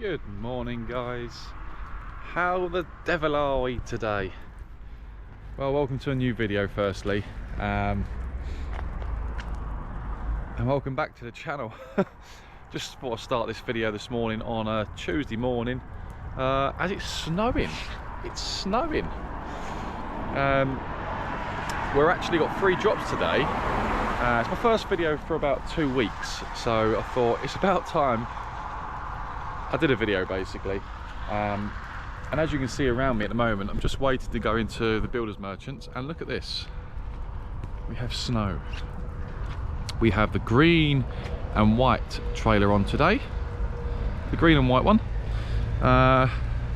Good morning, guys. How the devil are we today? Well, welcome to a new video firstly, and welcome back to the channel. Just thought I'd start this video this morning on a Tuesday morning as it's snowing. It's snowing. We're actually got 3 drops today. It's my first video for about 2 weeks, so I thought it's about time I did a video basically. And as you can see around me at the moment, I'm just waiting to go into the builders merchants, and look at this. We have snow. We have the green and white trailer on today. The green and white one.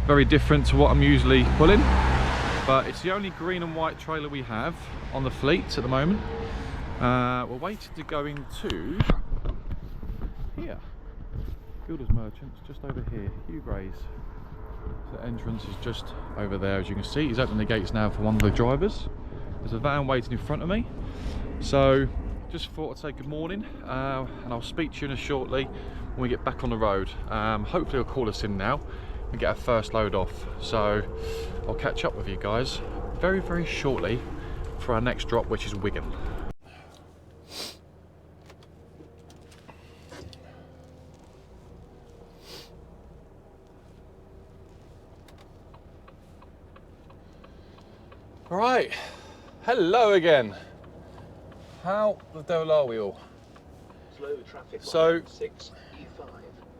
Very different to what I'm usually pulling, but it's the only green and white trailer we have on the fleet at the moment. We're waiting to go into here. Builders merchants just over here, Hugh Gray's. So the entrance is just over there, as you can see. He's opening the gates now for one of the drivers. There's a van waiting in front of me. So just thought I'd say good morning, and I'll speak to you shortly when we get back on the road. Hopefully he'll call us in now and get our first load off. So I'll catch up with you guys very, very shortly for our next drop, which is Wigan. Right, hello again. How the devil are we all? Slow traffic So, 6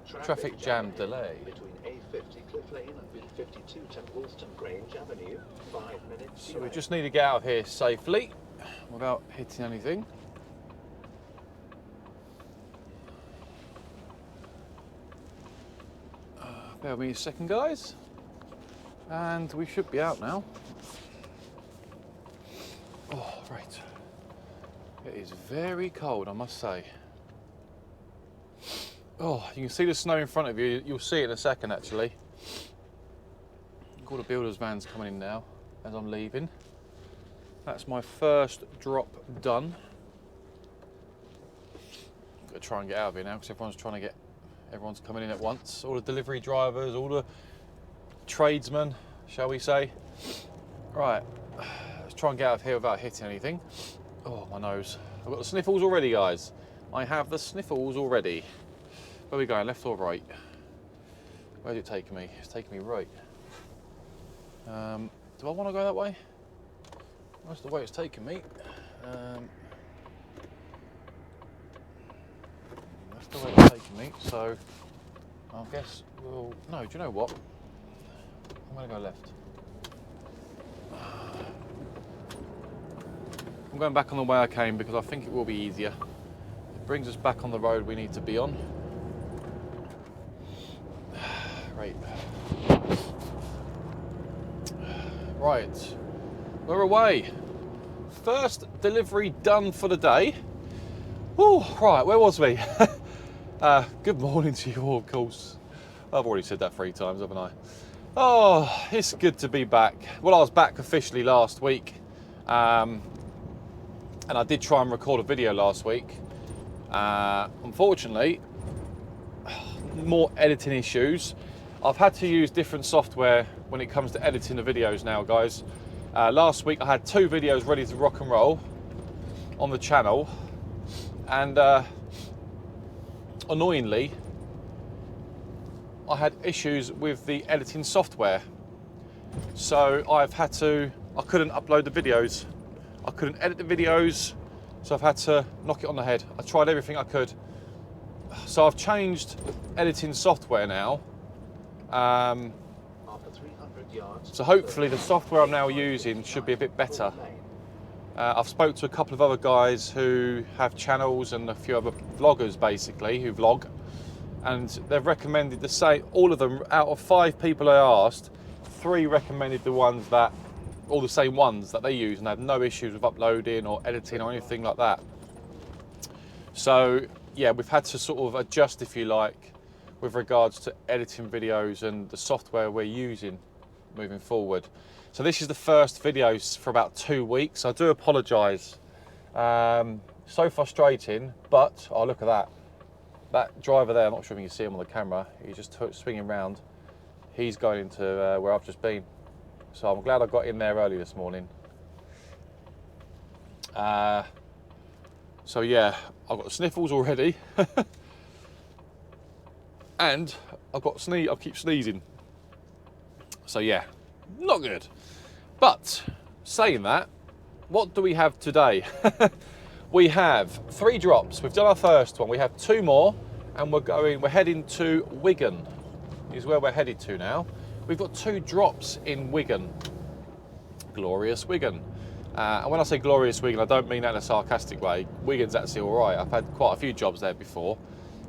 E5. Traffic jam delay. Between A50 Cliff Lane and B52 Templeton Grange Avenue. 5 minutes. So we just need to get out of here safely without hitting anything. Bear with me a second, guys. And we should be out now. Oh, right. It is very cold, I must say. Oh, you can see the snow in front of you. You'll see it in a second, actually. All the builders' vans coming in now as I'm leaving. That's my first drop done. Got to try and get out of here now because everyone's coming in at once. All the delivery drivers, all the tradesmen, shall we say. Right. Try and get out of here without hitting anything. Oh, my nose. I've got the sniffles already, guys. I have the sniffles already. Where are we going, left or right? Where's it taking me? It's taking me right. Do I want to go that way? That's the way it's taking me. That's the way it's taking me, so I guess we'll... No, do you know what? I'm going to go left. I'm going back on the way I came because I think it will be easier. It brings us back on the road we need to be on. Right. Right. We're away. First delivery done for the day. Oh, right, where was we? Good morning to you all, of course. I've already said that 3 times, haven't I? Oh, it's good to be back. Well, I was back officially last week. And I did try and record a video last week. Unfortunately, more editing issues. I've had to use different software when it comes to editing the videos now, guys. Last week I had 2 videos ready to rock and roll on the channel, and annoyingly, I had issues with the editing software. So I couldn't upload the videos. I couldn't edit the videos, so I've had to knock it on the head. I tried everything I could. So I've changed editing software now. After 300 yards, So hopefully the software I'm now using should be a bit better. I've spoke to a couple of other guys who have channels and a few other vloggers basically who vlog, and they've recommended the same. All of them, out of 5 people I asked, 3 recommended all the same ones that they use, and they have no issues with uploading or editing or anything like that. So yeah, we've had to sort of adjust, if you like, with regards to editing videos and the software we're using moving forward. So this is the first video for about 2 weeks. I do apologise. So frustrating, but oh, look at that. that driver there, I'm not sure if you can see him on the camera, he's just swinging round. He's going into where I've just been. So I'm glad I got in there early this morning. So yeah, I've got the sniffles already. And I keep sneezing. So yeah, not good. But saying that, what do we have today? We have 3 drops. We've done our first one. We have 2 more, and we're heading to Wigan, is where we're headed to now. We've got 2 drops in Wigan. Glorious Wigan. And when I say glorious Wigan, I don't mean that in a sarcastic way. Wigan's actually all right. I've had quite a few jobs there before.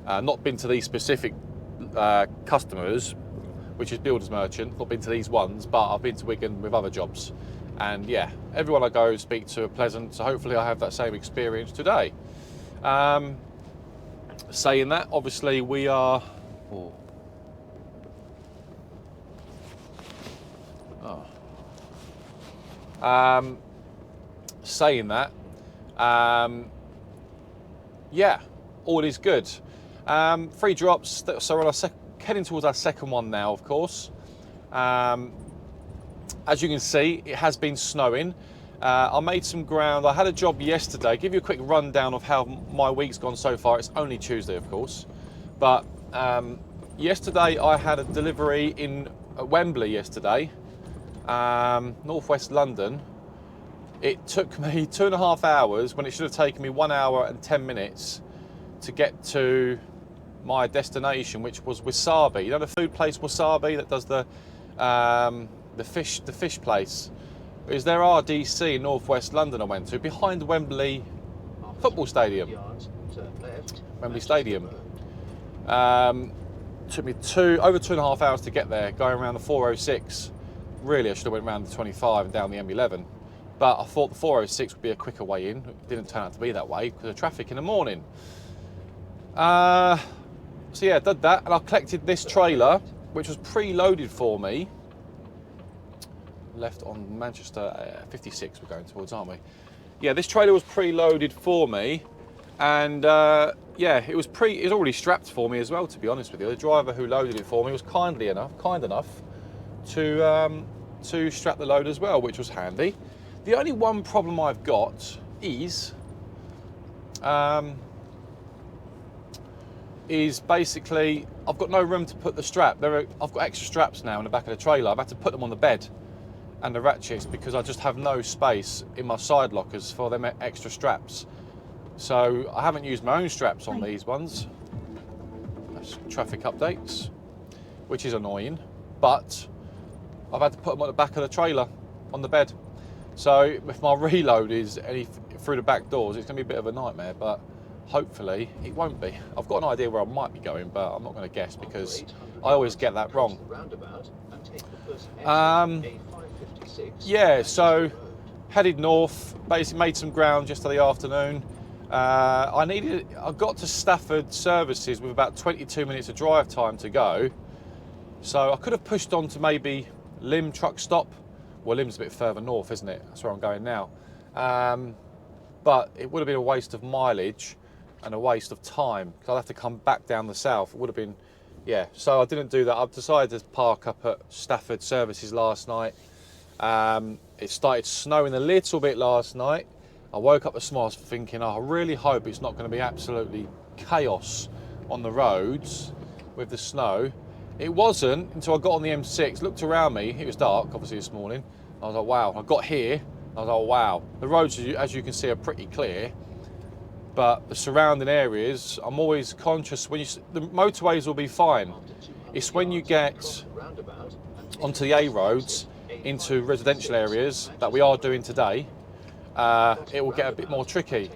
Not been to these specific customers, which is builders merchant. Not been to these ones, but I've been to Wigan with other jobs. And yeah, everyone I go speak to are pleasant, so hopefully I have that same experience today. Saying that, obviously we are... saying that, yeah, all is good. 3 drops, so we're heading towards our second one now, of course. As you can see, it has been snowing. I made some ground. I had a job yesterday. Give you a quick rundown of how my week's gone so far. It's only Tuesday, of course. But yesterday I had a delivery in Wembley yesterday, northwest London. It took me 2.5 hours when it should have taken me 1 hour and 10 minutes to get to my destination, which was Wasabi. You know the food place Wasabi that does the fish place? It was their RDC in northwest London I went to, behind the Wembley football stadium. Wembley Stadium. Took me over 2.5 hours to get there, going around the 406. Really, I should have went around the 25 and down the M11. But I thought the 406 would be a quicker way in. It didn't turn out to be that way because of traffic in the morning. So yeah, did that, and I collected this trailer, which was pre-loaded for me. Left on Manchester 56 we're going towards, aren't we? Yeah, this trailer was pre-loaded for me, and yeah, it was already strapped for me as well, to be honest with you. The driver who loaded it for me was kind enough to strap the load as well, which was handy. The only one problem I've got is basically I've got no room to put the strap. I've got extra straps now in the back of the trailer. I've had to put them on the bed and the ratchets because I just have no space in my side lockers for them extra straps. So I haven't used my own straps on these ones. That's traffic updates, which is annoying, but I've had to put them on the back of the trailer on the bed. So if my reload is through the back doors, it's going to be a bit of a nightmare, but hopefully it won't be. I've got an idea where I might be going, but I'm not going to guess because I always get that wrong. Yeah, so headed north, basically made some ground yesterday afternoon. I got to Stafford Services with about 22 minutes of drive time to go. So I could have pushed on to maybe Lim truck stop. Well, Lim's a bit further north, isn't it? That's where I'm going now. But it would have been a waste of mileage and a waste of time because I'd have to come back down the south. It would have been, yeah. So I didn't do that. I've decided to park up at Stafford Services last night. It started snowing a little bit last night. I woke up this morning thinking, oh, I really hope it's not going to be absolutely chaos on the roads with the snow. It wasn't until I got on the M6, looked around me. It was dark, obviously, this morning. I was like, wow. I got here. I was like, wow. The roads, as you can see, are pretty clear. But the surrounding areas, I'm always conscious. The motorways will be fine. It's when you get onto the A roads, into residential areas that we are doing today, it will get a bit more tricky.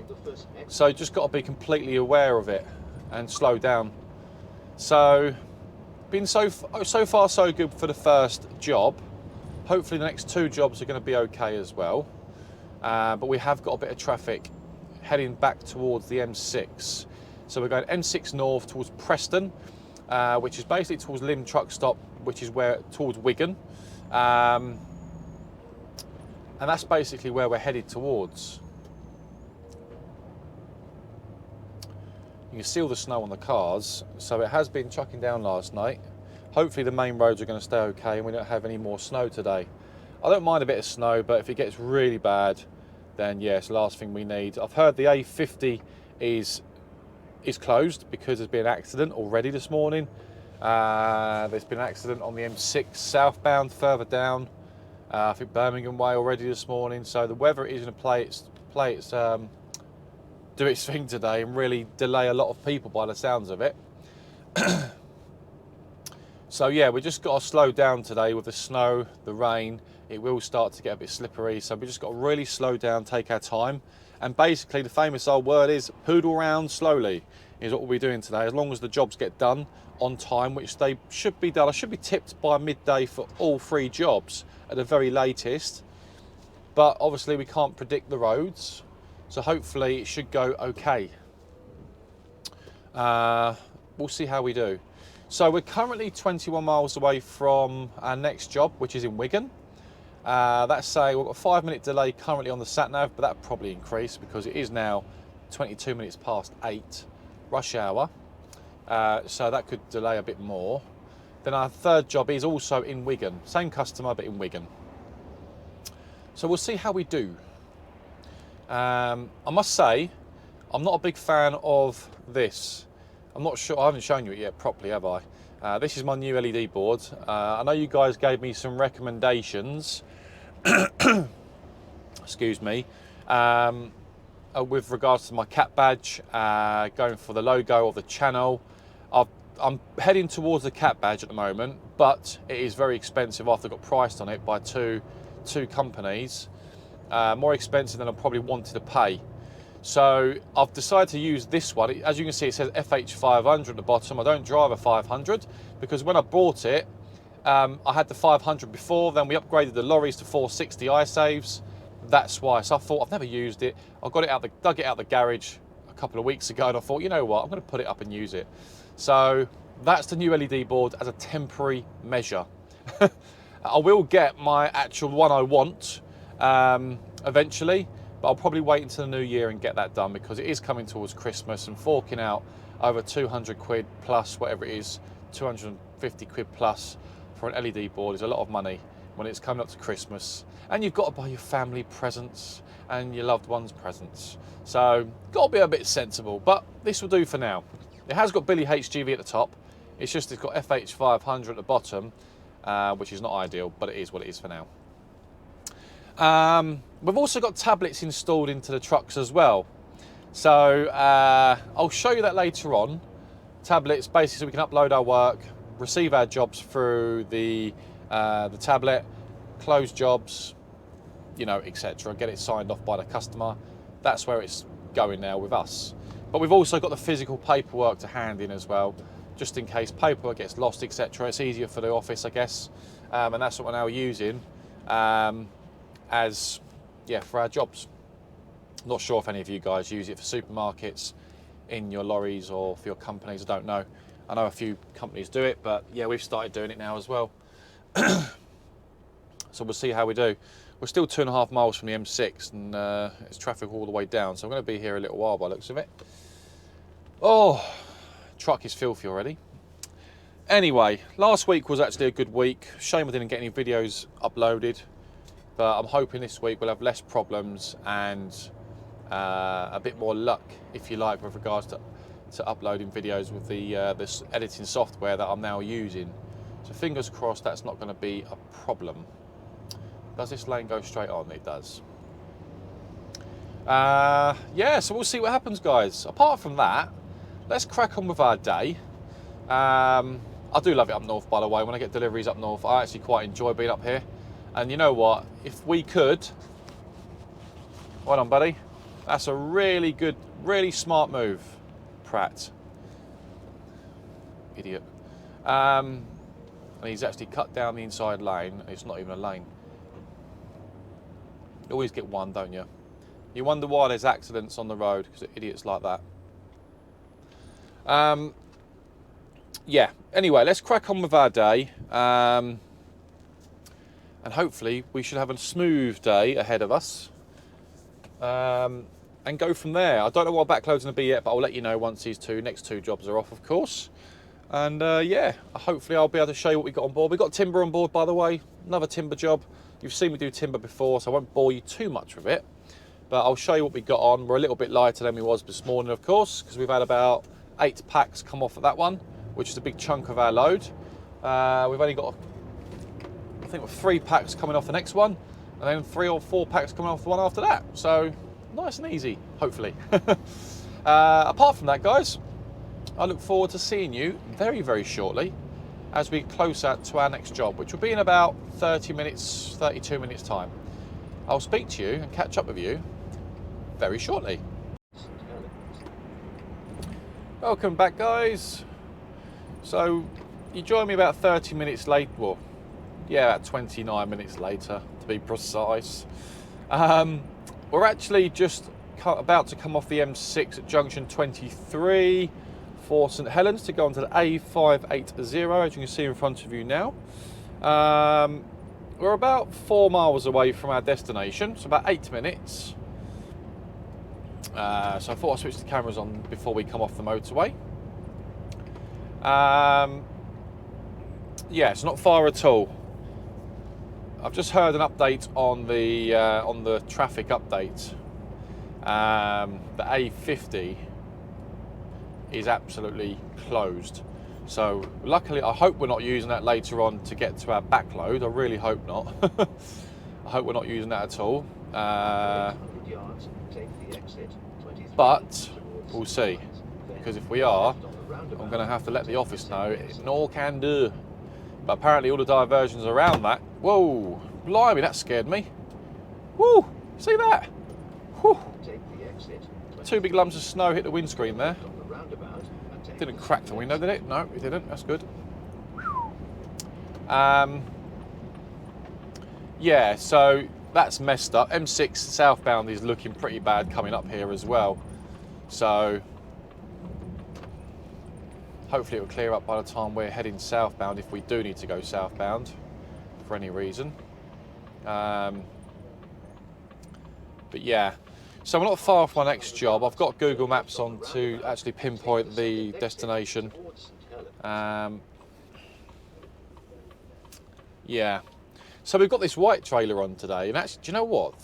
So just got to be completely aware of it and slow down. So been so far so good for the first job. Hopefully the next 2 jobs are going to be okay as well. But we have got a bit of traffic heading back towards the M6. So we're going M6 north towards Preston, which is basically towards Lim truck stop, which is towards Wigan. And that's basically where we're headed towards. You can see all the snow on the cars, so it has been chucking down last night. Hopefully the main roads are going to stay okay and we don't have any more snow today. I don't mind a bit of snow, but if it gets really bad, then yes, last thing we need. I've heard the A50 is closed because there's been an accident already this morning. There's been an accident on the M6 southbound further down, I think Birmingham way already this morning. So the weather is going to do its thing today and really delay a lot of people by the sounds of it. So yeah, we just got to slow down today with the snow, the rain. It will start to get a bit slippery, so we just got to really slow down, take our time. And basically the famous old word is poodle round slowly is what we'll be doing today, as long as the jobs get done on time, which they should be done. I should be tipped by midday for all 3 jobs at the very latest, but obviously we can't predict the roads, so hopefully it should go okay. We'll see how we do. So we're currently 21 miles away from our next job, which is in Wigan. That's saying we've got a 5-minute delay currently on the sat-nav, but that'll probably increase because it is now 22 minutes past 8, rush hour. So that could delay a bit more. Then our third job is also in Wigan. Same customer, but in Wigan. So we'll see how we do. I must say, I'm not a big fan of this. I'm not sure, I haven't shown you it yet properly, have I? This is my new LED board. I know you guys gave me some recommendations, excuse me, with regards to my cat badge, going for the logo of the channel. I'm heading towards the cat badge at the moment, but it is very expensive after I got priced on it by two companies. More expensive than I probably wanted to pay. So I've decided to use this one. As you can see, it says FH500 at the bottom. I don't drive a 500 because when I bought it, I had the 500 before, then we upgraded the lorries to 460 iSaves. That's why. So I thought, I've never used it. I got it out, dug it out the garage a couple of weeks ago, and I thought, you know what, I'm going to put it up and use it. So that's the new LED board as a temporary measure. I will get my actual one I want eventually, but I'll probably wait until the new year and get that done because it is coming towards Christmas, and forking out over 200 quid plus whatever it is, 250 quid plus for an LED board is a lot of money when it's coming up to Christmas, and you've got to buy your family presents and your loved ones presents. So got to be a bit sensible, but this will do for now. It has got Billy HGV at the top. It's just it's got FH500 at the bottom, which is not ideal, but it is what it is for now. We've also got tablets installed into the trucks as well. So I'll show you that later on. Tablets basically so we can upload our work, receive our jobs through the tablet, close jobs, you know, etc. Get it signed off by the customer. That's where it's going now with us. But we've also got the physical paperwork to hand in as well, just in case paperwork gets lost, etc. It's easier for the office, I guess, and that's what we're now using. As for our jobs. Not sure if any of you guys use it for supermarkets, in your lorries, or for your companies. I don't know. I know a few companies do it, but yeah, we've started doing it now as well. So we'll see how we do. We're still 2.5 miles from the M6, and it's traffic all the way down, so I'm going to be here a little while by the looks of it. Oh, truck is filthy already. Anyway, last week was actually a good week. Shame I didn't get any videos uploaded. But I'm hoping this week we'll have less problems and a bit more luck, if you like, with regards to uploading videos with the this editing software that I'm now using. So fingers crossed that's not going to be a problem. Does this lane go straight on? It does. Yeah, so we'll see what happens, guys. Apart from that, let's crack on with our day. I do love it up north, by the way. When I get deliveries up north, I actually quite enjoy being up here. And you know what? If we could... Well done, buddy. That's a really good, really smart move, Pratt. Idiot. And he's actually cut down the inside lane. It's not even a lane. You always get one, don't you? You wonder why there's accidents on the road, because of idiots like that. Yeah, anyway, let's crack on with our day. And hopefully we should have a smooth day ahead of us. and go from there. I don't know what backload's going to be yet, but I'll let you know once these next two jobs are off, of course. And yeah, hopefully I'll be able to show you what we got on board. We got timber on board, by the way, another timber job. You've seen me do timber before, so I won't bore you too much with it. But I'll show you what we got on. We're a little bit lighter than we was this morning, of course, because we've had about 8 packs come off at that one, which is a big chunk of our load. We've only got, I think, 3 packs coming off the next one, and then 3 or 4 packs coming off the one after that. So nice and easy, hopefully. Apart from that, guys, I look forward to seeing you very, very shortly as we get closer to our next job, which will be in about 30 minutes, 32 minutes time. I'll speak to you and catch up with you very shortly. Welcome back, guys. So you joined me about 30 minutes late, well, yeah, about 29 minutes later to be precise. We're actually just about to come off the M6 at junction 23 for St Helens to go onto the A580, as you can see in front of you now. We're about 4 miles away from our destination, so about 8 minutes. So I thought I'd switch the cameras on before we come off the motorway. Yeah, it's not far at all. I've just heard an update on the traffic update. The A50 is absolutely closed. So luckily, I hope we're not using that later on to get to our backload. I really hope not. I hope we're not using that at all. But we'll see. Because if we are, I'm going to have to let the office know it's no can do. But apparently all the diversions around that. Whoa, blimey, that scared me. Woo, see that? Whew. 2 big lumps of snow hit the windscreen there. Didn't crack the window, did it? No, it didn't. That's good. Yeah, so that's messed up. M6 southbound is looking pretty bad coming up here as well. So hopefully it will clear up by the time we're heading southbound, if we do need to go southbound for any reason. But yeah. So we're not far from our next job. I've got Google Maps on to actually pinpoint the destination. Yeah. So we've got this white trailer on today, and actually, do you know what?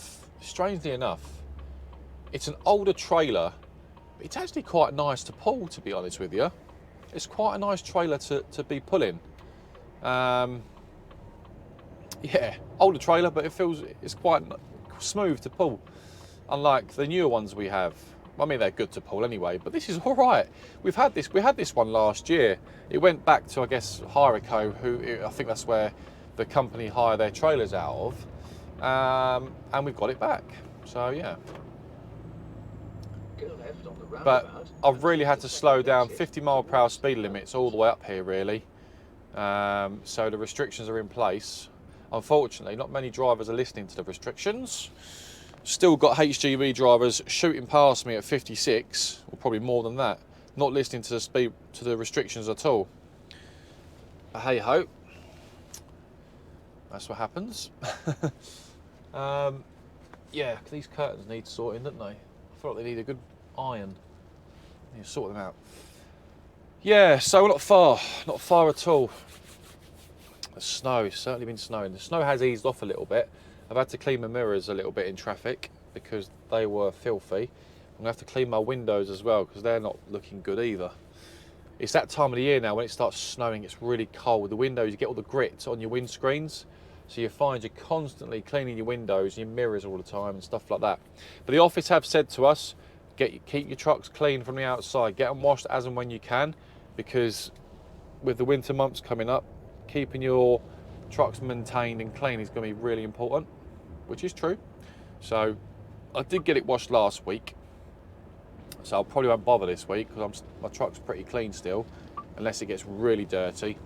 Strangely enough, it's an older trailer, but it's actually quite nice to pull, to be honest with you. It's quite a nice trailer to be pulling. Yeah, older trailer, but it's quite smooth to pull. Unlike the newer ones we have. I mean, they're good to pull anyway, but this is all right. We had this one last year. It went back to, I guess, Hyrico, who I think that's where the company hire their trailers out of, and we've got it back. So yeah. But I've really had to slow down. 50-mile-per-hour speed limits all the way up here, really. So the restrictions are in place. Unfortunately, not many drivers are listening to the restrictions. Still got HGV drivers shooting past me at 56, or probably more than that, not listening to the restrictions at all. But hey ho, that's what happens. Yeah, these curtains need sorting, don't they? I feel like they need a good iron. You sort them out. Yeah, so we're not far at all. The snow, it's certainly been snowing. The snow has eased off a little bit. I've had to clean my mirrors a little bit in traffic because they were filthy. I'm gonna have to clean my windows as well because they're not looking good either. It's that time of the year now when it starts snowing, it's really cold. The windows, you get all the grit on your windscreens. So you find you're constantly cleaning your windows and your mirrors all the time and stuff like that. But the office have said to us, keep your trucks clean from the outside. Get them washed as and when you can, because with the winter months coming up, keeping your trucks maintained and clean is going to be really important, which is true. So I did get it washed last week, so I probably won't bother this week because my truck's pretty clean still. Unless it gets really dirty,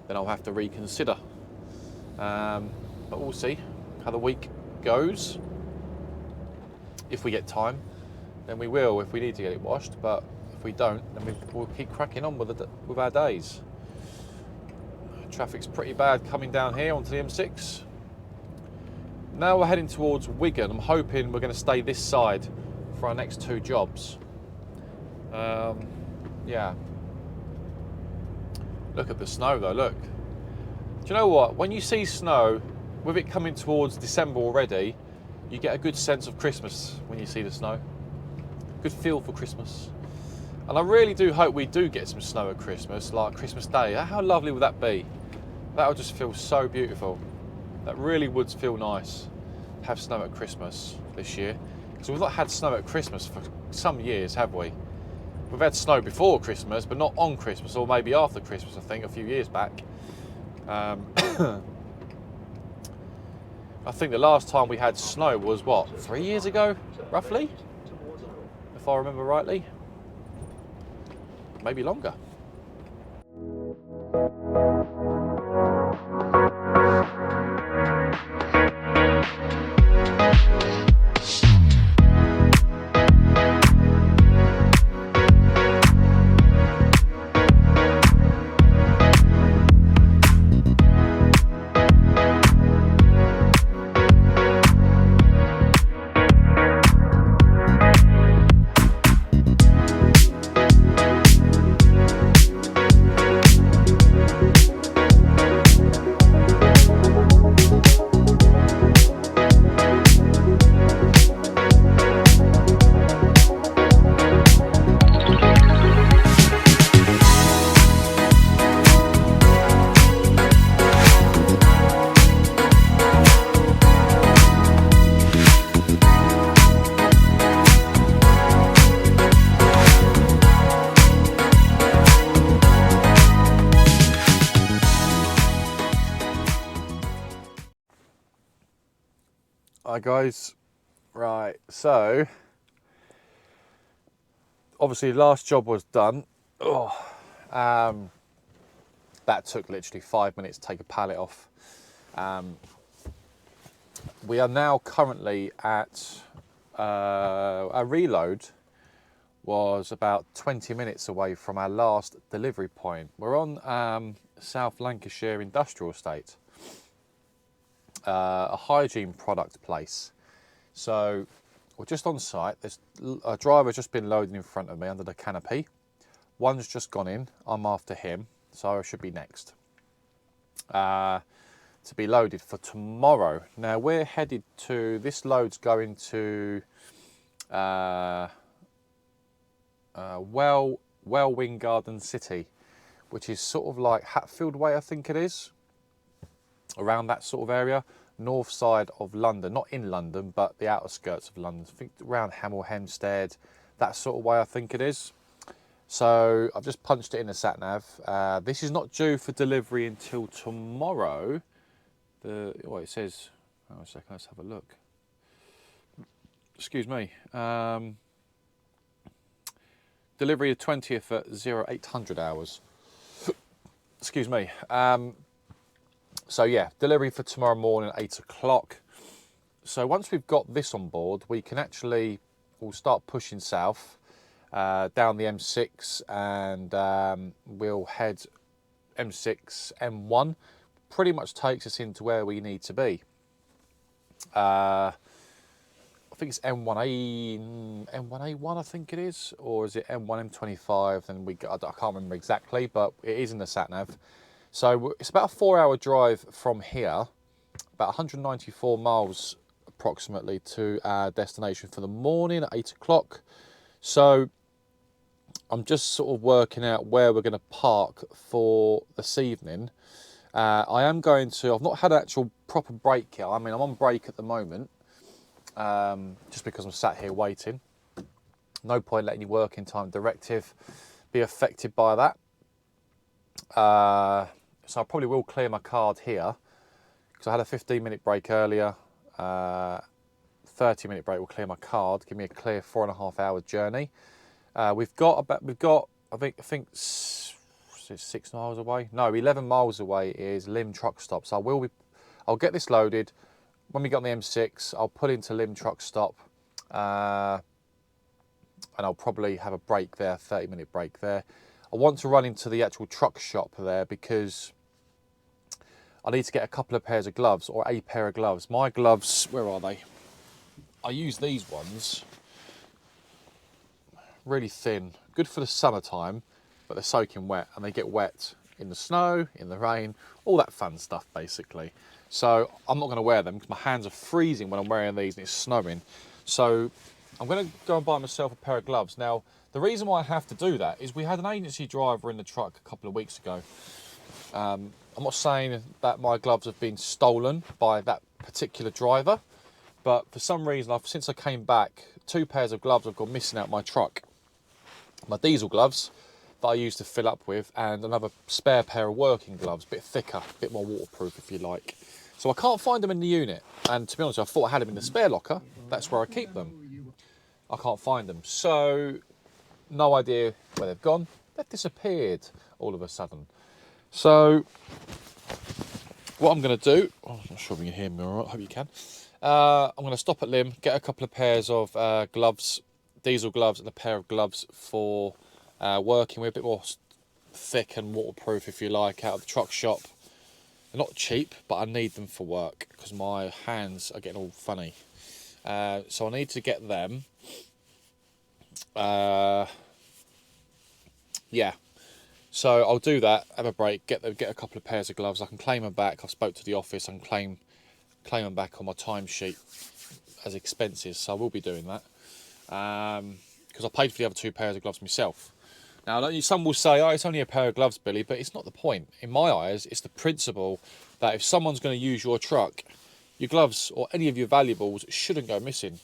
then I'll have to reconsider. But we'll see how the week goes. If we get time, then we will, if we need to get it washed. But if we don't, then we'll keep cracking on with our days. Traffic's pretty bad coming down here onto the M6. now we're heading towards Wigan. I'm hoping we're going to stay this side for our next 2 jobs. Yeah. Look at the snow though, look. Do you know what? When you see snow, with it coming towards December already, you get a good sense of Christmas when you see the snow. Good feel for Christmas. And I really do hope we do get some snow at Christmas, like Christmas Day. How lovely would that be? That would just feel so beautiful. That really would feel nice to have snow at Christmas this year. Because we've not had snow at Christmas for some years, have we? We've had snow before Christmas, but not on Christmas, or maybe after Christmas, I think, a few years back. I think the last time we had snow was, what, 3 years ago, roughly? If I remember rightly. Maybe longer. Hi guys, right, so obviously last job was done. That took literally 5 minutes to take a pallet off. We are now currently at our reload was about 20 minutes away from our last delivery point. We're on South Lancashire Industrial Estate. A hygiene product place. So we're just on site. There's a driver's just been loading in front of me under the canopy. One's just gone in. I'm after him, so I should be next to be loaded for tomorrow. Now we're headed to, this load's going to Wing Garden City, which is sort of like Hatfield Way, I think it is. Around that sort of area, north side of London, not in London, but the outer skirts of London. I think around Hemel Hempstead, that sort of way I think it is. So I've just punched it in the sat nav. This is not due for delivery until tomorrow. It says, hang on a second, let's have a look. Excuse me. Delivery the 20th at 0800 hours. Excuse me. So yeah, delivery for tomorrow morning at 8 o'clock. So once we've got this on board, we can actually, we'll start pushing south down the M6 and we'll head M6, M1. Pretty much takes us into where we need to be. I think it's M1A1, I think it is, or is it M1, M25? Then I can't remember exactly, but it is in the sat nav. So it's about a 4-hour drive from here, about 194 miles approximately to our destination for the morning at 8 o'clock. So I'm just sort of working out where we're going to park for this evening. I am going to, I've not had an actual proper break yet. I mean, I'm on break at the moment, just because I'm sat here waiting. No point letting your working time directive be affected by that. So I probably will clear my card here because I had a 15-minute break earlier. 30-minute break will clear my card, give me a clear 4.5-hour journey. We've got I think 6 miles away. No, 11 miles away is Lim truck stop. So I'll get this loaded. When we get on the M6, I'll pull into Lim truck stop, and I'll probably have a break there, 30-minute break there. I want to run into the actual truck shop there because I need to get a couple of pairs of gloves, or a pair of gloves. My gloves, where are they? I use these ones, really thin, good for the summertime, but they're soaking wet, and they get wet in the snow, in the rain, all that fun stuff basically. So I'm not going to wear them because my hands are freezing when I'm wearing these and it's snowing. So I'm going to go and buy myself a pair of gloves. Now, the reason why I have to do that is we had an agency driver in the truck a couple of weeks ago. I'm not saying that my gloves have been stolen by that particular driver, but for some reason, since I came back, 2 pairs of gloves have gone missing out my truck. My diesel gloves that I used to fill up with, and another spare pair of working gloves, a bit thicker, a bit more waterproof if you like. So I can't find them in the unit, and to be honest, I thought I had them in the spare locker. That's where I keep them. I can't find them, so no idea where they've gone. They've disappeared all of a sudden. So what I'm going to do, I'm not sure if you can hear me all right, I hope you can. I'm going to stop at Lim, get a couple of pairs of gloves, diesel gloves, and a pair of gloves for working with, a bit more thick and waterproof if you like, out of the truck shop. They're not cheap, but I need them for work because my hands are getting all funny. So I need to get them. Yeah. So I'll do that, have a break, get a couple of pairs of gloves. I can claim them back. I spoke to the office and claim them back on my timesheet as expenses. So I will be doing that because I paid for the other 2 pairs of gloves myself. Now, some will say, oh, it's only a pair of gloves, Billy, but it's not the point. In my eyes, it's the principle that if someone's going to use your truck, your gloves or any of your valuables shouldn't go missing.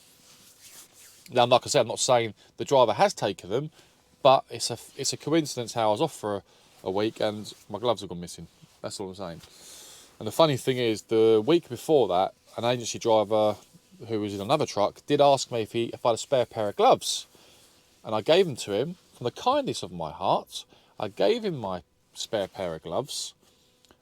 Now, like I said, I'm not saying the driver has taken them, but it's a coincidence how I was off for a week and my gloves have gone missing. That's all I'm saying. And the funny thing is, the week before that, an agency driver who was in another truck did ask me if I had a spare pair of gloves. And I gave them to him. From the kindness of my heart, I gave him my spare pair of gloves.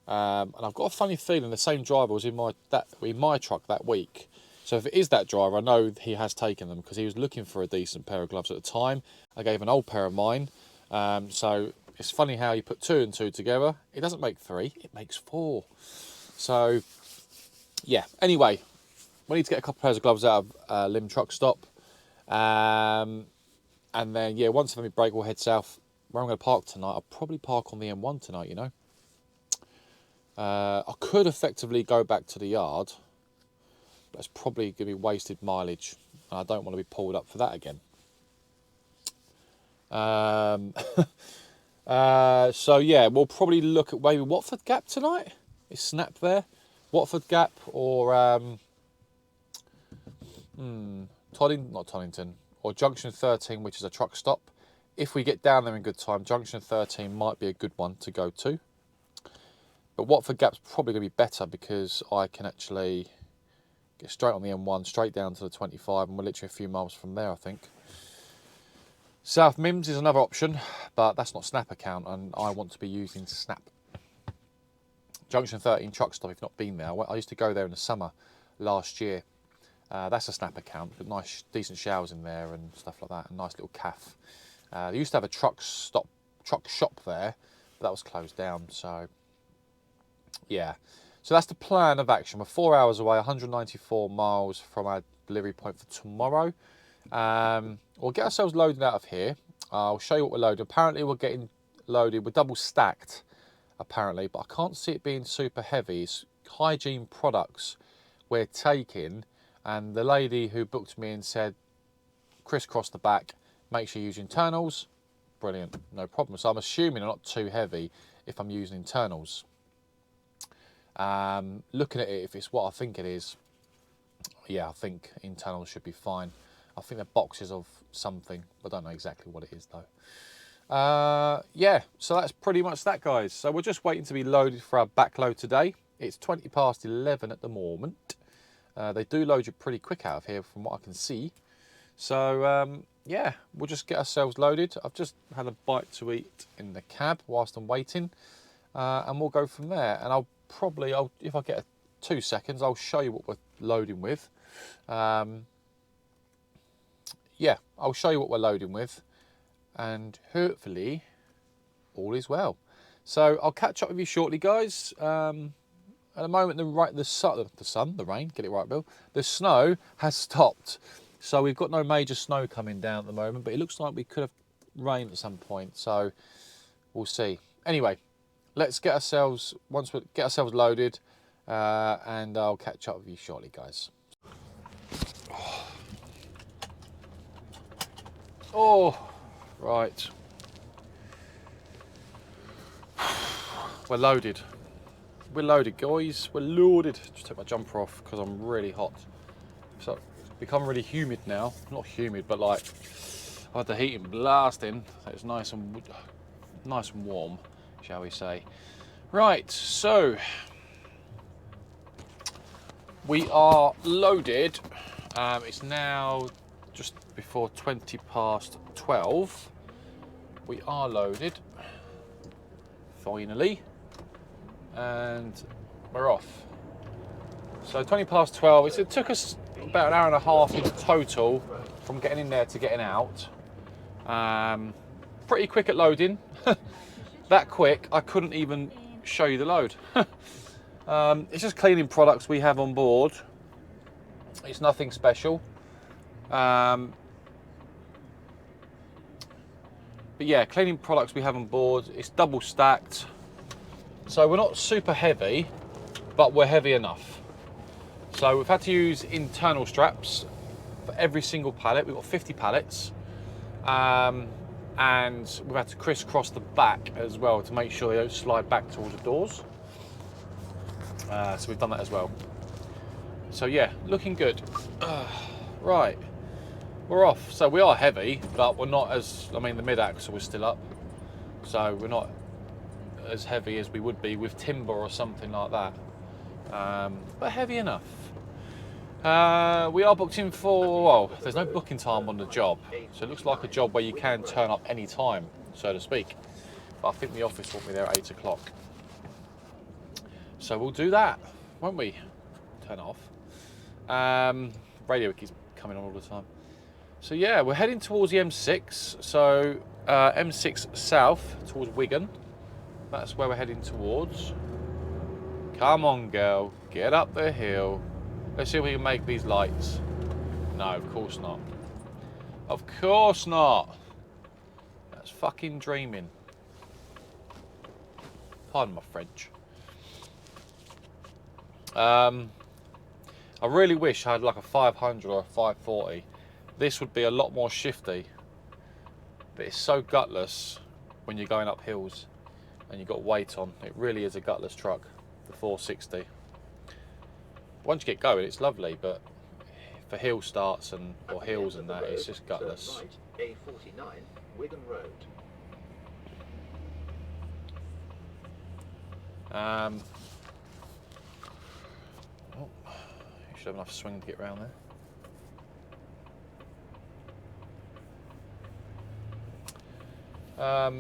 And I've got a funny feeling the same driver was in my truck that week. So if it is that driver, I know he has taken them because he was looking for a decent pair of gloves at the time. I gave an old pair of mine. So it's funny how you put 2 and 2 together. It doesn't make 3, it makes 4. So, yeah. Anyway, we need to get a couple of pairs of gloves out of Lim truck stop. And then, yeah, once let me break, we'll head south. Where I'm going to park tonight, I'll probably park on the M1 tonight, you know. I could effectively go back to the yard, but it's probably going to be wasted mileage, and I don't want to be pulled up for that again. So, yeah, we'll probably look at maybe Watford Gap tonight. Is Snap there? Watford Gap or not Toddington, or Junction 13, which is a truck stop. If we get down there in good time, Junction 13 might be a good one to go to. But Watford Gap's probably going to be better because I can actually get straight on the M1, straight down to the 25, and we're literally a few miles from there, I think. South Mims is another option, but that's not Snap account, and I want to be using Snap. Junction 13 truck stop, if you've not been there. I used to go there in the summer last year. That's a Snap account, with nice, decent showers in there and stuff like that, a nice little cafe. They used to have a truck shop there, but that was closed down, so yeah. So that's the plan of action. We're 4 hours away, 194 miles from our delivery point for tomorrow. We'll get ourselves loaded out of here. I'll show you what we're loading. Apparently we're getting loaded, we're double stacked, apparently, but I can't see it being super heavy. It's hygiene products we're taking, and the lady who booked me in said, crisscross the back, make sure you use internals. Brilliant, no problem. So I'm assuming they're not too heavy if I'm using internals. Looking at it, if it's what I think it is, yeah, I think internals should be fine. I think they're boxes of something. I don't know exactly what it is though. Yeah, so that's pretty much that, guys. So we're just waiting to be loaded for our backload today. It's 20 past 11 at the moment. They do load you pretty quick out of here from what I can see. So yeah, we'll just get ourselves loaded. I've just had a bite to eat in the cab whilst I'm waiting, and we'll go from there. And I'll probably, if I get 2 seconds, I'll show you what we're loading with. Yeah, I'll show you what we're loading with, and hopefully all is well. So I'll catch up with you shortly, guys. At the moment, the rain, get it right, Bill. The snow has stopped. So we've got no major snow coming down at the moment, but it looks like we could have rain at some point. So we'll see. Anyway, let's get ourselves, once we get ourselves loaded, and I'll catch up with you shortly, guys. Oh, right. We're loaded. We're loaded, guys. We're loaded. Just take my jumper off because I'm really hot. So it's become really humid now. Not humid, but like I had the heating blasting. So it's nice and warm, shall we say? Right. So we are loaded. It's now just before 20 past 12. We are loaded. Finally. And we're off. So 20 past 12, it took us about an hour and a half in total from getting in there to getting out. Pretty quick at loading. That quick, I couldn't even show you the load. It's just cleaning products we have on board. It's nothing special. But yeah, cleaning products we have on board. It's double stacked. So we're not super heavy, but we're heavy enough. So we've had to use internal straps for every single pallet. We've got 50 pallets. And we've had to crisscross the back as well to make sure they don't slide back towards the doors. So we've done that as well. So yeah, looking good. Right, we're off. So we are heavy, but we're not as, I mean, the mid-axle is still up. So we're not as heavy as we would be with timber or something like that, but heavy enough. We are booked in for, well, there's no booking time on the job, so it looks like a job where you can turn up any time, so to speak, but I think the office want me there at 8 o'clock, so we'll do that, won't we? Turn it off. Radio keeps coming on all the time. So yeah, we're heading towards the M6, so M6 south towards Wigan. That's where we're heading towards. Come on, girl. Get up the hill. Let's see if we can make these lights. No, of course not. Of course not. That's fucking dreaming. Pardon my French. I really wish I had like a 500 or a 540. This would be a lot more shifty. But it's so gutless when you're going up hills. And you've got weight on. It really is a gutless truck, the 460. Once you get going, it's lovely, but for hill starts and or hills and that, it's just gutless. A49, Wigan Road. You should have enough swing to get around there.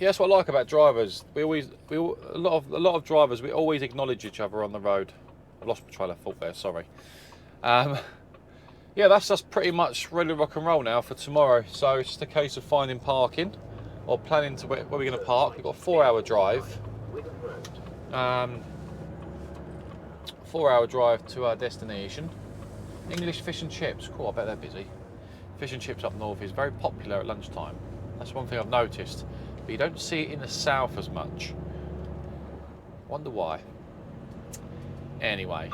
Yeah, that's what I like about drivers. A lot of drivers, we always acknowledge each other on the road. I lost my train of thought there, sorry. Yeah, that's just pretty much ready to rock and roll now for tomorrow. So it's just a case of finding parking or planning to where we're going to park. We've got a 4-hour drive. 4-hour drive to our destination. English fish and chips. Cool, I bet they're busy. Fish and chips up north is very popular at lunchtime. That's one thing I've noticed. But you don't see it in the south as much. Wonder why. Anyway,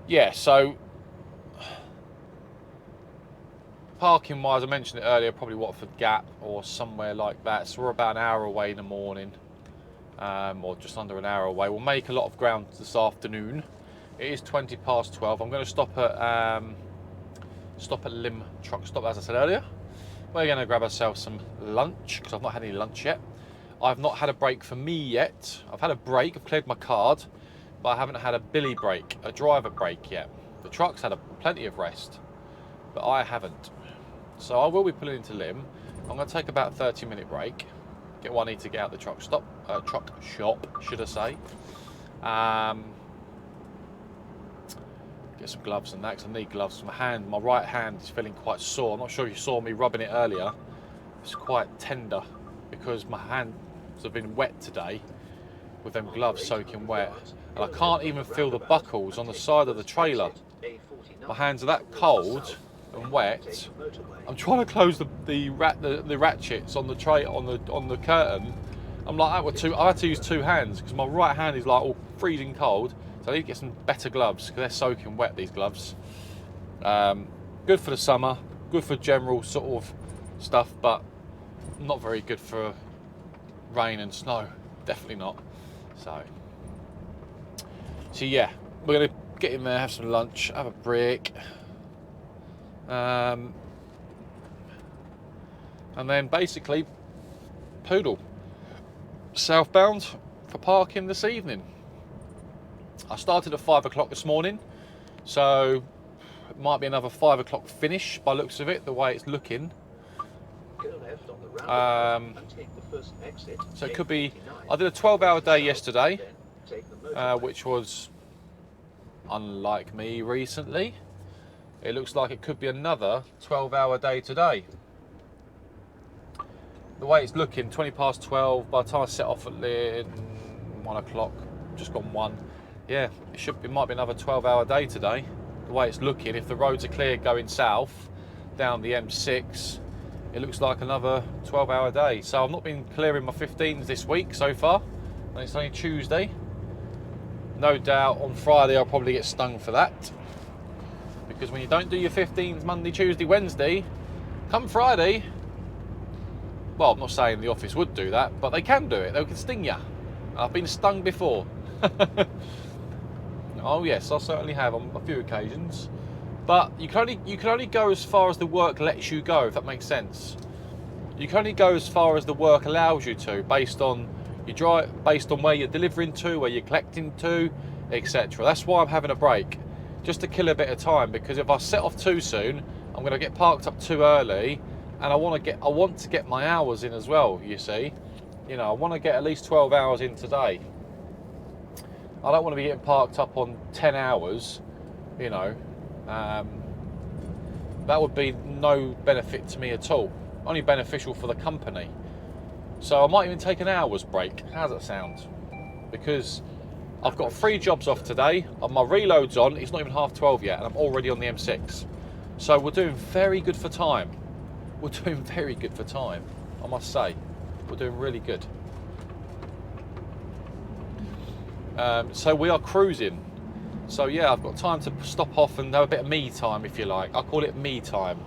yeah, so parking wise, I mentioned it earlier, probably Watford Gap or somewhere like that. So we're about an hour away in the morning, or just under an hour away. We'll make a lot of ground this afternoon. It is 20 past 12. I'm going to stop at Lim truck stop, as I said earlier. We're going to grab ourselves some lunch because I've not had any lunch yet. I've not had a break for me yet. I've had a break, I've cleared my card, but I haven't had a billy break, a driver break yet. The truck's had plenty of rest, but I haven't. So I will be pulling into Lim. I'm going to take about a 30-minute break. Get what I need to get out the truck shop, should I say. Get some gloves and that, because I need gloves. My right hand is feeling quite sore. I'm not sure if you saw me rubbing it earlier. It's quite tender because my hand gloves have been wet today, with them gloves soaking wet, and I can't even feel the buckles on the side of the trailer. My hands are that cold and wet. I'm trying to close the ratchets on the tray on the curtain. I'm like, I had to use two hands because my right hand is like all freezing cold. So I need to get some better gloves because they're soaking wet, these gloves. Good for the summer, good for general sort of stuff, but not very good for rain and snow. Definitely not. So yeah, we're gonna get in there, have some lunch, have a break, and then basically poodle southbound for parking this evening. I started at 5 o'clock this morning, so it might be another 5 o'clock finish by looks of it, the way it's looking. So it could be, I did a 12-hour day yesterday, which was unlike me recently. It looks like it could be another 12-hour day today. The way it's looking, 20 past 12, by the time I set off at 1 o'clock, just gone 1. Yeah, it might be another 12-hour day today. The way it's looking, if the roads are clear going south, down the M6, it looks like another 12-hour day. So I've not been clearing my 15s this week so far, and it's only Tuesday. No doubt on Friday I'll probably get stung for that. Because when you don't do your 15s Monday, Tuesday, Wednesday, come Friday, well, I'm not saying the office would do that, but they can do it. They can sting you. I've been stung before. Oh yes, I certainly have on a few occasions. But you can only go as far as the work lets you go, if that makes sense. You can only go as far as the work allows you to, based on your drive, based on where you're delivering to, where you're collecting to, etc. That's why I'm having a break, just to kill a bit of time. Because if I set off too soon, I'm going to get parked up too early. And I want to get my hours in as well, you see. You know, I want to get at least 12 hours in today. I don't want to be getting parked up on 10 hours, you know. That would be no benefit to me at all. Only beneficial for the company. So I might even take an hour's break. How does that sound? Because I've got 3 jobs off today, and my reload's on. It's not even 12:30 yet, and I'm already on the M6. So we're doing very good for time. We're doing very good for time, I must say. We're doing really good. So we are cruising. So yeah, I've got time to stop off and have a bit of me time, if you like. I call it me time.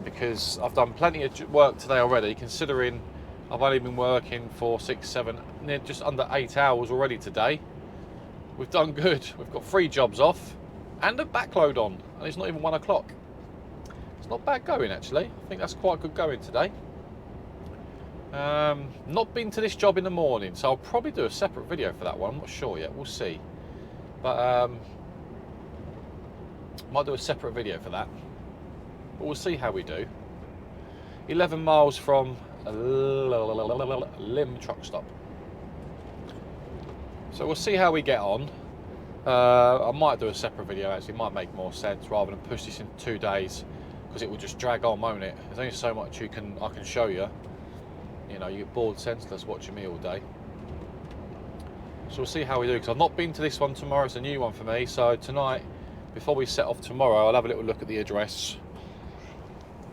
Because I've done plenty of work today already, considering I've only been working for 6, 7, just under 8 hours already today. We've done good. We've got 3 jobs off and a backload on, and it's not even 1 o'clock. Not bad going, actually. I think that's quite good going today. Not been to this job in the morning, so I'll probably do a separate video for that one. I'm not sure yet. We'll see. But might do a separate video for that. But we'll see how we do. 11 miles from Lim truck stop. So we'll see how we get on. I might do a separate video, actually. It might make more sense rather than push this in 2 days. Because it will just drag on, won't it? There's only so much I can show you. You know, you get bored senseless watching me all day. So we'll see how we do, because I've not been to this one tomorrow. It's a new one for me. So tonight, before we set off tomorrow, I'll have a little look at the address,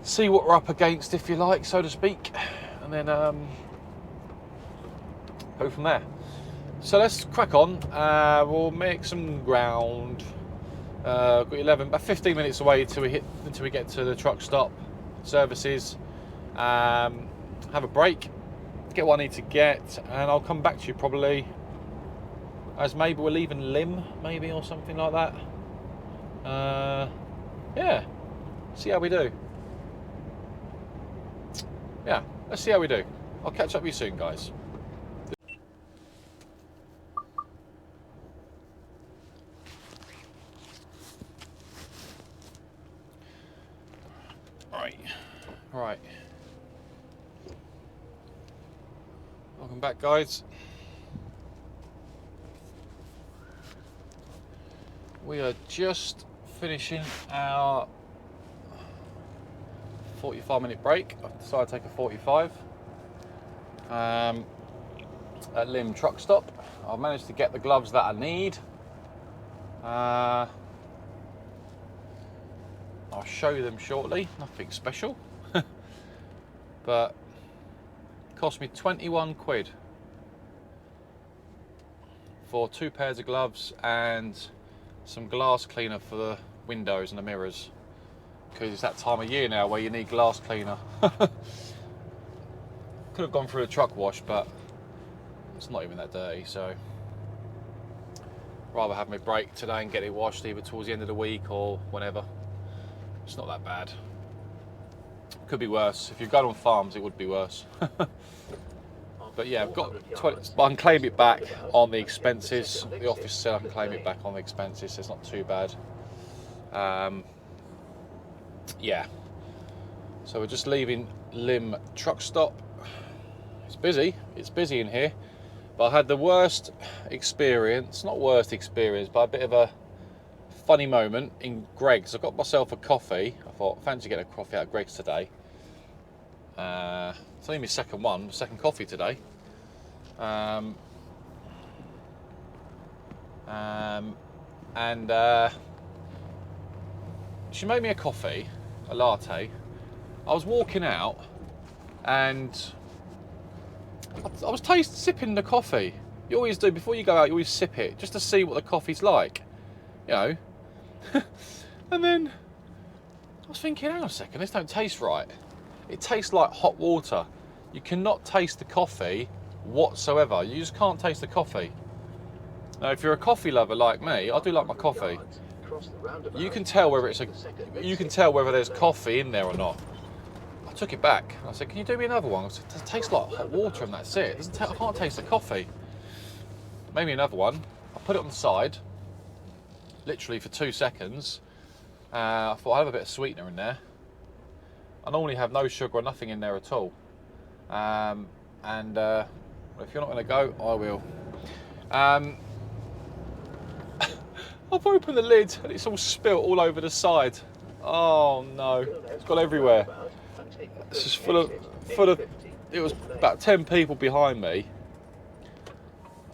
see what we're up against, if you like, so to speak, and then go from there. So let's crack on. We'll make some ground. Got 11, about 15 minutes away until we get to the truck stop services. Have a break, get what I need to get, and I'll come back to you probably as maybe we're leaving Lim, maybe, or something like that. Yeah, see how we do. Yeah, let's see how we do. I'll catch up with you soon, guys. Right. Welcome back, guys. We are just finishing our 45-minute break. I've decided to take a 45. at Lim truck stop. I've managed to get the gloves that I need. I'll show you them shortly. Nothing special, but it cost me 21 quid for 2 pairs of gloves and some glass cleaner for the windows and the mirrors, because it's that time of year now where you need glass cleaner. Could have gone through a truck wash, but it's not even that dirty, so rather have my break today and get it washed either towards the end of the week or whenever. It's not that bad. Could be worse. If you've gone on farms, it would be worse. But yeah, I've got 20, but I can claim it back on the expenses. The office said I can claim it back on the expenses, so it's not too bad. Yeah. So we're just leaving Lim truck stop. It's busy in here. But I had the worst experience, not worst experience, but a bit of a funny moment in Greggs. I got myself a coffee. I thought, fancy getting a coffee out of Greggs today. It's only my second coffee today. She made me a coffee, a latte. I was walking out and I was sipping the coffee. You always do, before you go out, you always sip it, just to see what the coffee's like, you know. And then I was thinking, hang on a second, this don't taste right. It tastes like hot water. You cannot taste the coffee whatsoever. You just can't taste the coffee. Now, if you're a coffee lover like me, I do like my coffee. You can tell whether there's coffee in there or not. I took it back. I said, "Can you do me another one?" I said, "It tastes like hot water, and that's it. I can't taste the coffee." Made me another one. I put it on the side, literally for 2 seconds. I thought I'll have a bit of sweetener in there. I normally have no sugar or nothing in there at all. If you're not going to go, I will. I've opened the lid and it's all spilt all over the side. Oh no, it's got everywhere. It's just full of. It was about 10 people behind me,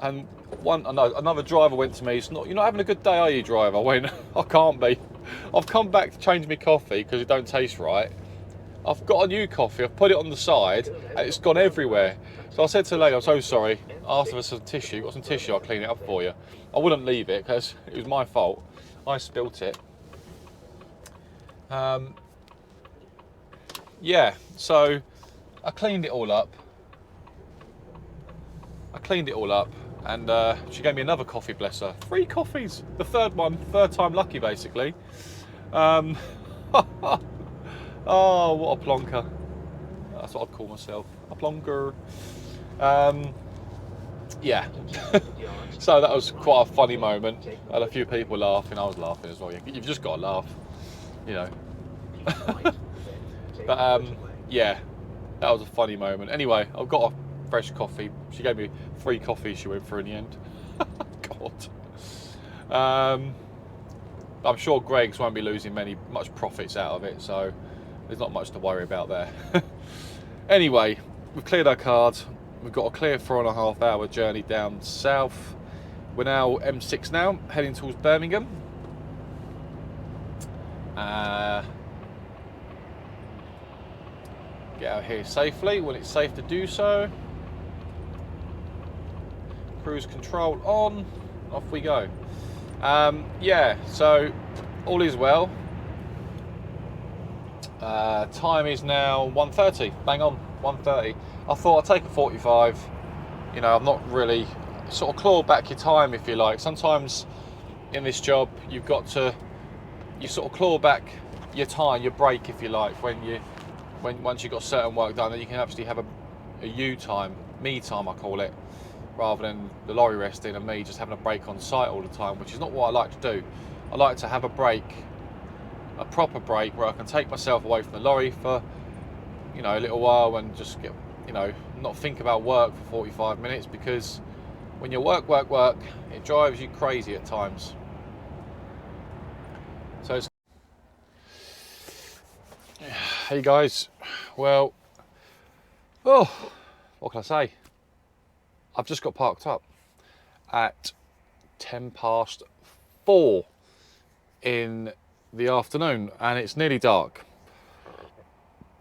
and another driver went to me. You're not having a good day, are you, driver? I went, I can't be. I've come back to change my coffee because it don't taste right. I've got a new coffee. I've put it on the side and it's gone everywhere. So I said to the lady, "I'm so sorry." I asked for some tissue. Got some tissue. I'll clean it up for you. I wouldn't leave it because it was my fault. I spilt it. Yeah, so I cleaned it all up. And she gave me another coffee, bless her. 3 coffees. The third time lucky, basically. Oh, what a plonker. That's what I'd call myself. A plonker. Yeah. So that was quite a funny moment. I had a few people laughing. I was laughing as well. You've just got to laugh, you know. But yeah, that was a funny moment. Anyway, I've got a fresh coffee. She gave me 3 coffees she went for in the end. God. I'm sure Greggs won't be losing much profits out of it, so there's not much to worry about there. Anyway, we've cleared our card. We've got a clear 4.5 hour journey down south. We're now M6 now, heading towards Birmingham. Get out here safely when it's safe to do so. Cruise control on. Off we go. Yeah, so all is well. Time is now 1:30. Bang on, 1:30. I thought I'd take a 45. You know, I'm not really sort of claw back your time, if you like. Sometimes in this job, you sort of claw back your time, your break, if you like, once you've got certain work done, then you can actually have a you time, me time, I call it, rather than the lorry resting and me just having a break on site all the time, which is not what I like to do. I like to have a break, a proper break, where I can take myself away from the lorry for, you know, a little while and just get, you know, not think about work for 45 minutes, because when you work, it drives you crazy at times. So hey guys, well, what can I say? I've just got parked up at 4:10 in the afternoon, and it's nearly dark.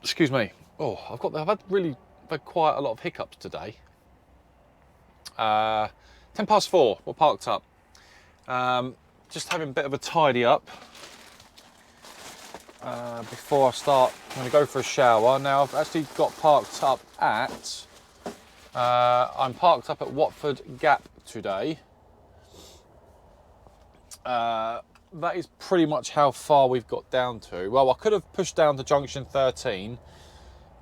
Excuse me. Oh, I've had quite a lot of hiccups today. 4:10, we're parked up. Just having a bit of a tidy up before I start. I'm going to go for a shower. Now I've actually got parked up at, I'm parked up at Watford Gap today. That is pretty much how far we've got down to. Well, I could have pushed down to junction 13,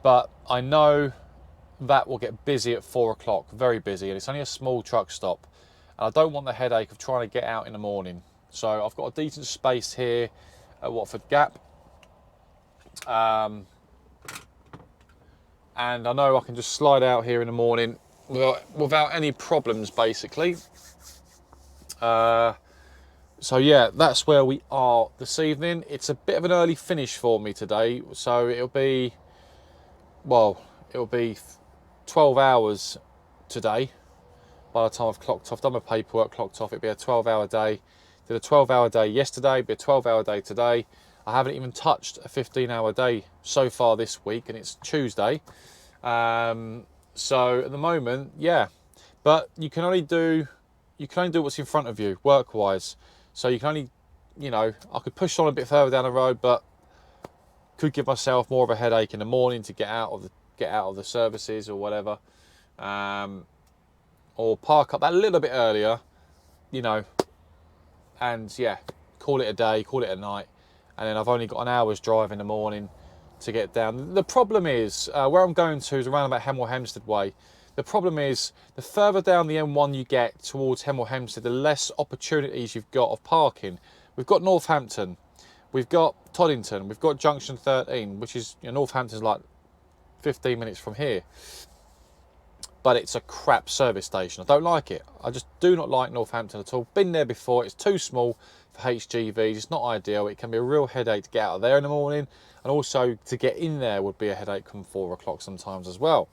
but I know that will get busy at 4 o'clock, very busy, and it's only a small truck stop. And I don't want the headache of trying to get out in the morning. So I've got a decent space here at Watford Gap. And I know I can just slide out here in the morning without any problems, basically. So yeah, that's where we are this evening. It's a bit of an early finish for me today, so it'll be 12 hours today by the time I've clocked off, done my paperwork, clocked off. It'll be a 12-hour day. Did a 12-hour day yesterday, it'll be a 12-hour day today. I haven't even touched a 15-hour day so far this week, and it's Tuesday. So at the moment, yeah, but you can only do what's in front of you work-wise. So you can only, I could push on a bit further down the road, but could give myself more of a headache in the morning to get out of the services or whatever, or park up that little bit earlier, and yeah, call it a day, call it a night, and then I've only got an hour's drive in the morning to get down. The problem is, where I'm going to is around about Hemel Hempstead way. The problem is, the further down the M1 you get towards Hemel Hempstead, the less opportunities you've got of parking. We've got Northampton, we've got Toddington, we've got Junction 13, which is, Northampton's like 15 minutes from here. But it's a crap service station. I don't like it. I just do not like Northampton at all. Been there before. It's too small for HGVs. It's not ideal. It can be a real headache to get out of there in the morning, and also to get in there would be a headache come 4 o'clock sometimes as well.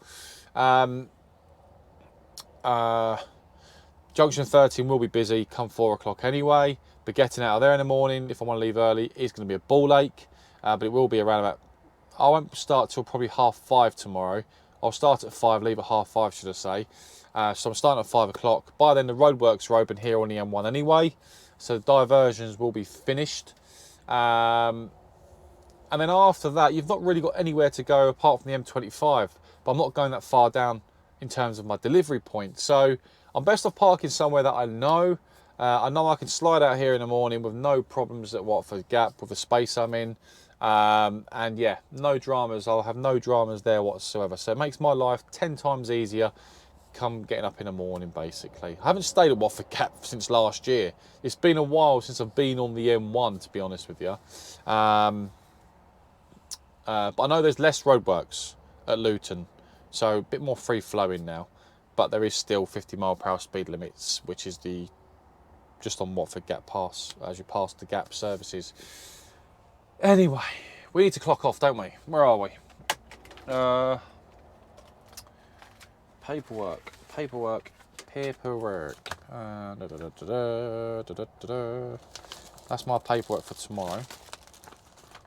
Junction 13 will be busy come 4 o'clock anyway, but getting out of there in the morning, if I want to leave early, is going to be a ball ache. But it will be around about, I won't start till probably 5:30 tomorrow. I'll start at 5, leave at 5:30, should I say. So I'm starting at 5 o'clock. By then the roadworks are open here on the M1 anyway, so the diversions will be finished. And then after that, you've not really got anywhere to go apart from the M25, but I'm not going that far down in terms of my delivery point. So I'm best off parking somewhere that I know. I know I can slide out here in the morning with no problems at Watford Gap with the space I'm in. And yeah, no dramas. I'll have no dramas there whatsoever. So it makes my life 10 times easier come getting up in the morning, basically. I haven't stayed at Watford Gap since last year. It's been a while since I've been on the M1, to be honest with you. But I know there's less roadworks at Luton, so a bit more free flowing now. But there is still 50-mile-per-hour speed limits, which is just on Watford Gap Pass, as you pass the Gap services. Anyway, we need to clock off, don't we? Where are we? Paperwork. That's my paperwork for tomorrow.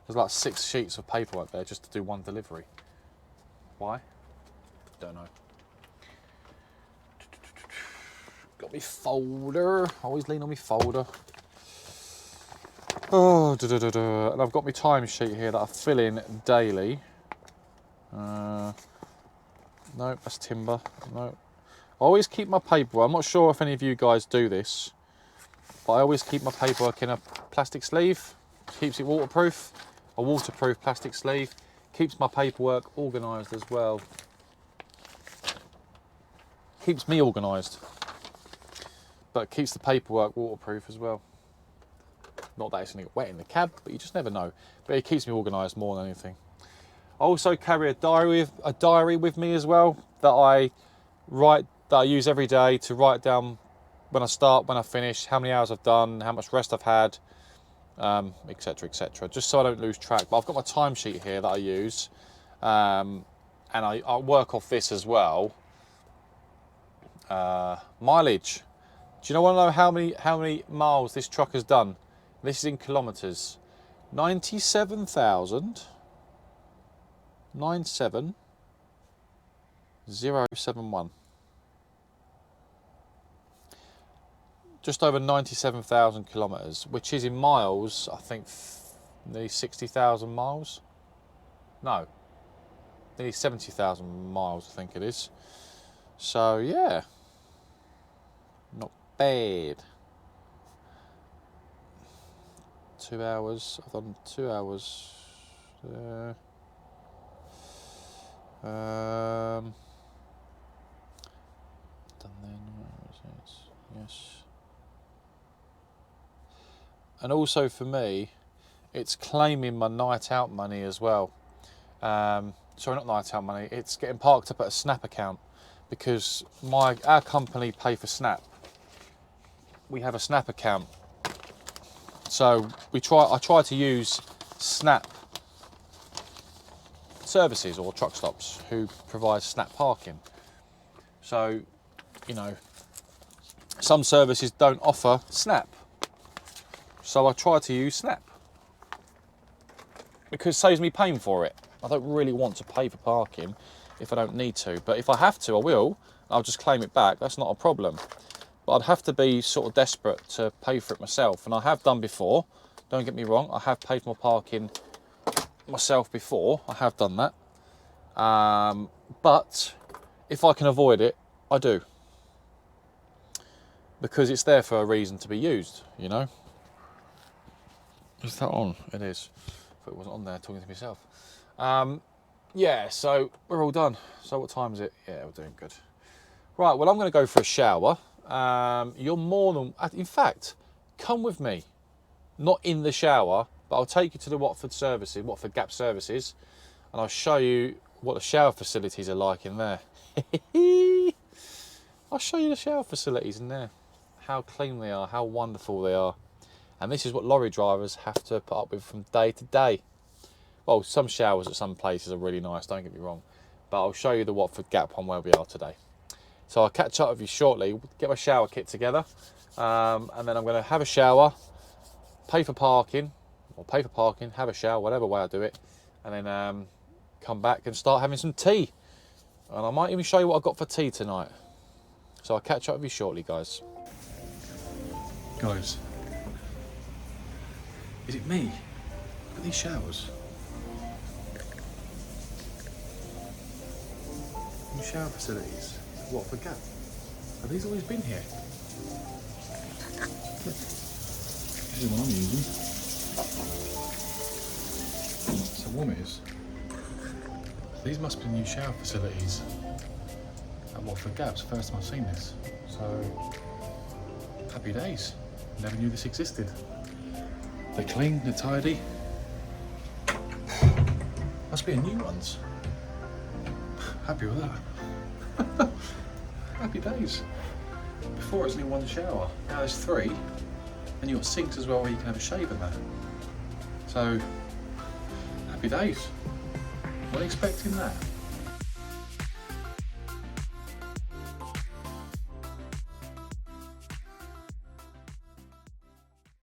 There's like 6 sheets of paperwork there just to do one delivery. Why? Don't know. Got me folder. Always lean on me folder. Oh, and I've got my timesheet here that I fill in daily. No, that's timber. No. I always keep my paperwork. I'm not sure if any of you guys do this, but I always keep my paperwork in a plastic sleeve. Keeps it waterproof. A waterproof plastic sleeve. Keeps my paperwork organised as well. Keeps me organised, but keeps the paperwork waterproof as well. Not that it's going to get wet in the cab, but you just never know. But it keeps me organised more than anything. I also carry a diary with me as well that I use every day to write down when I start, when I finish, how many hours I've done, how much rest I've had, etc., etc. Just so I don't lose track. But I've got my timesheet here that I use, and I work off this as well. Mileage. Do you want to know how many miles this truck has done? This is in kilometres. 97,071. Just over 97,000 kilometres, which is in miles, I think, nearly 60,000 miles. No, nearly 70,000 miles, I think it is. So yeah, not bad. 2 hours. I've done 2 hours. Done then. Yes. And also for me, it's claiming my night out money as well. Sorry, not night out money. It's getting parked up at a Snap account because our company pay for Snap. We have a Snap account, so I try to use Snap services or truck stops who provide Snap parking. So, you know, some services don't offer Snap. So I try to use Snap because it saves me paying for it. I don't really want to pay for parking if I don't need to, but if I have to, I will. I'll just claim it back. That's not a problem. But I'd have to be sort of desperate to pay for it myself, and I have done before. Don't get me wrong, I have paid for my parking myself before. I have done that. But if I can avoid it, I do. Because it's there for a reason to be used, you know. Is that on? It is. I thought it wasn't on there, talking to myself. Yeah, so we're all done. So what time is it? Yeah, we're doing good. Right, well, I'm going to go for a shower. You're more than... In fact, come with me. Not in the shower, but I'll take you to the Watford Gap services, and I'll show you what the shower facilities are like in there. I'll show you the shower facilities in there. How clean they are, how wonderful they are. And this is what lorry drivers have to put up with from day to day. Well, some showers at some places are really nice, don't get me wrong. But I'll show you the Watford Gap one where we are today. So I'll catch up with you shortly, get my shower kit together. And then I'm going to have a shower, pay for parking, have a shower, whatever way I do it. And then come back and start having some tea. And I might even show you what I've got for tea tonight. So I'll catch up with you shortly, guys. Guys. Is it me? Look at these showers. New shower facilities. What for Gap? Have these always been here? This is what I'm using. So warm it is. These must be new shower facilities at Watford Gap. It's the first time I've seen this. So happy days. Never knew this existed. They're clean, they're tidy. Must be a new ones. Happy with that. Happy days. Before it was only one shower, now there's 3. And you've got sinks as well where you can have a shave in there. So, happy days. Wasn't expecting that.